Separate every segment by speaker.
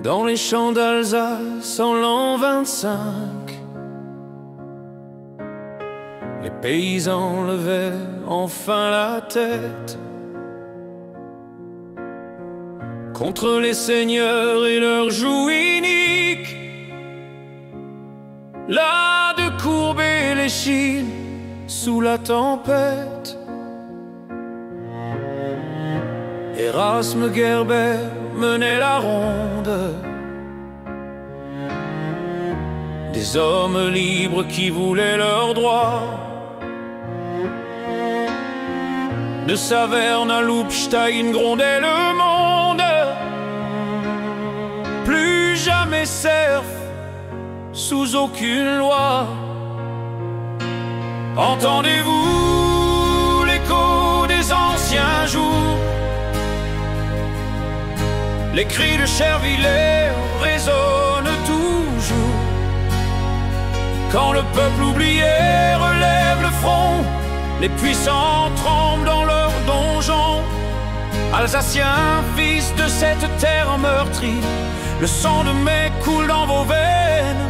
Speaker 1: dans les champs d'Alsace en l'an 25. Les paysans levaient enfin la tête contre les seigneurs et leurs joues iniques, là de courber l'échine sous la tempête. Erasme Gerber menait la ronde, des hommes libres qui voulaient leurs droits. De Saverne à Loupstein grondait le monde. Plus jamais serf sous aucune loi. Entendez-vous l'écho des anciens jours? Les cris de Chervillers résonnent toujours. Quand le peuple oublié relève le front, les puissants tremblent dans leurs donjons. Alsaciens, fils de cette terre meurtrie, le sang de mai coule dans vos veines.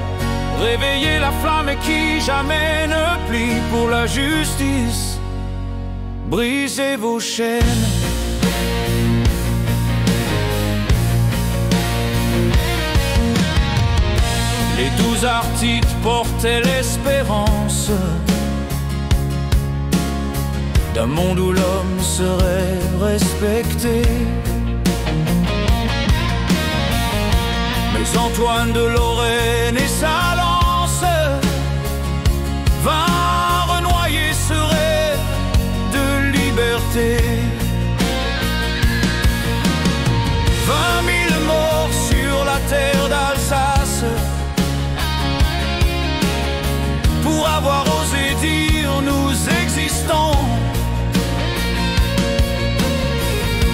Speaker 1: Réveillez la flamme qui jamais ne plie pour la justice. Brisez vos chaînes. Les 12 articles portaient l'espérance d'un monde où l'homme serait respecté. Mais Antoine de Lorraine et sa lance vinrent renoyer ce rêve de liberté. 20 000 morts sur la terre d'Alsace pour avoir osé dire nous existons.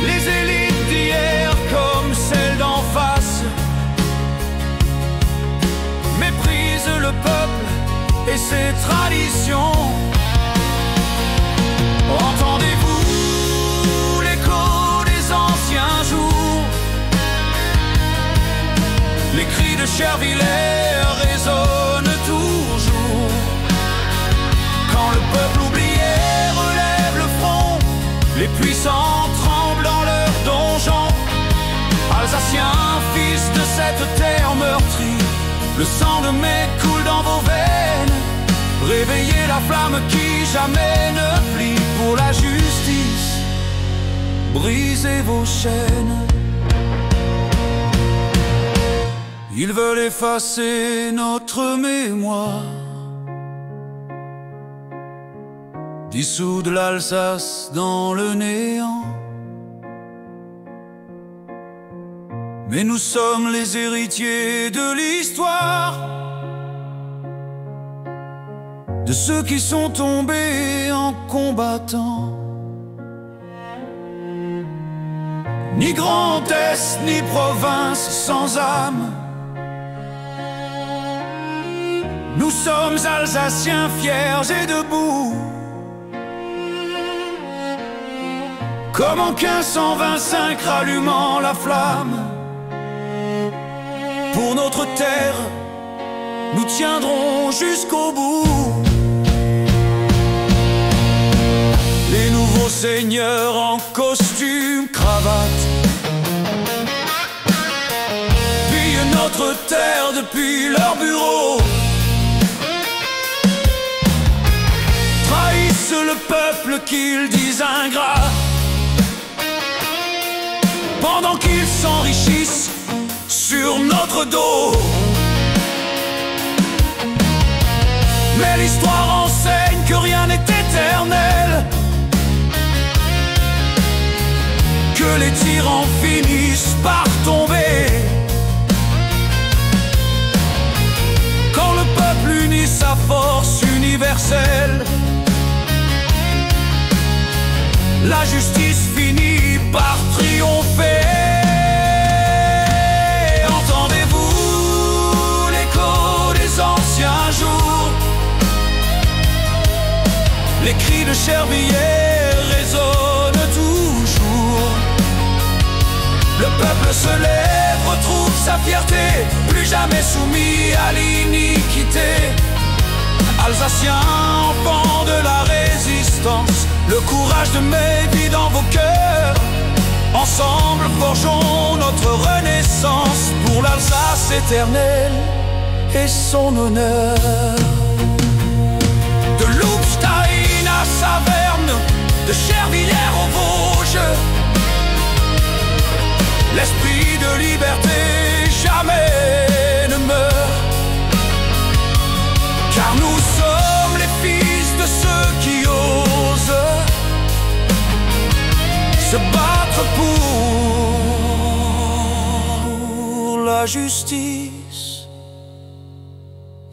Speaker 1: Les élites d'hier comme celles d'en face méprisent le peuple et ses traditions. Entendez-vous l'écho des anciens jours? Les cris de Chervillers résonnent toujours. Quand le peuple oublié relève le front, les puissants tremblent dans leurs donjons. Alsaciens, fils de cette terre meurtrie, le sang de mai coule dans vos veines. Réveillez la flamme qui jamais ne plie pour la justice. Brisez vos chaînes. Ils veulent effacer notre mémoire, dissoudre l'Alsace dans le néant. Mais nous sommes les héritiers de l'histoire, de ceux qui sont tombés en combattant. Ni Grand Est, ni province sans âme, nous sommes Alsaciens fiers et debout. Comme en 1525 rallumant la flamme, pour notre terre, nous tiendrons jusqu'au bout. Les nouveaux seigneurs en costume, cravate, pillent notre terre depuis leur bureau. Trahissent le peuple qu'ils disent ingrat, pendant qu'ils s'enrichissent sur notre dos. Mais l'histoire enseigne que rien n'est éternel, que les tyrans finissent par tomber. Quand le peuple unit sa force universelle, la justice finit par triompher. Entendez-vous l'écho des anciens jours? Les cris de Chervillers résonnent toujours. Le peuple se lève, retrouve sa fierté, plus jamais soumis à l'iniquité. Alsaciens, enfants de la résistance, le courage de mes vies dans vos cœurs. Ensemble forgeons notre renaissance pour l'Alsace éternelle et son honneur. De Loubstein à Saverne, de Chervillers aux Vosges, l'esprit de liberté jamais ne meurt. Car nous sommes les fils de ceux qui osent se battre pour la justice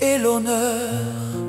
Speaker 1: et l'honneur.